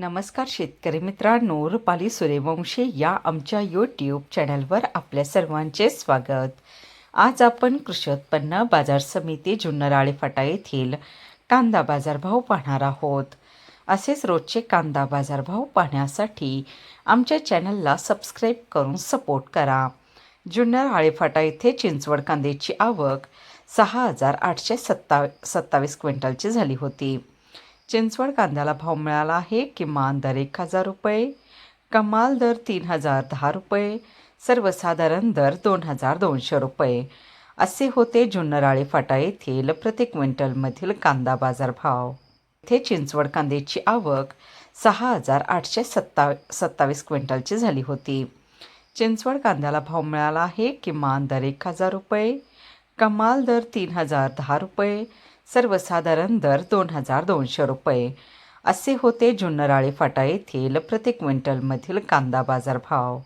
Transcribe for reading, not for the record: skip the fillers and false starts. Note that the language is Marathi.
नमस्कार शेतकरी मित्रांनो, रुपाली सूर्यवंशी या आमच्या यूट्यूब चॅनलवर आपल्या सर्वांचे स्वागत. आज आपण कृषी उत्पन्न बाजार समिती जुन्नर फाटा येथील कांदा बाजारभाव पाहणार आहोत. असेच रोजचे कांदा बाजारभाव पाहण्यासाठी आमच्या चॅनलला सबस्क्राईब करून सपोर्ट करा. जुन्नर फाटा येथे चिंचवड कांद्याची आवक 6,827 क्विंटलची झाली होती. चिंचवड कांद्याला भाव मिळाला आहे. किमान दर 1,000 रुपये, कमाल दर 3,010 रुपये, सर्वसाधारण दर 2,200 रुपये असे होते जुन्नर फाटा येथील प्रति क्विंटलमधील कांदा बाजारभाव. येथे चिंचवड कांद्याची आवक 6,827 क्विंटलची झाली होती. चिंचवड कांद्याला भाव मिळाला आहे. किमान दर 1,000 रुपये, कमाल दर 3,010 रुपये, सर्वसाधारण दर 2,200 रुपये असे होते जुन्नर फाटा येथील प्रति क्विंटलमधील कांदा बाजारभाव.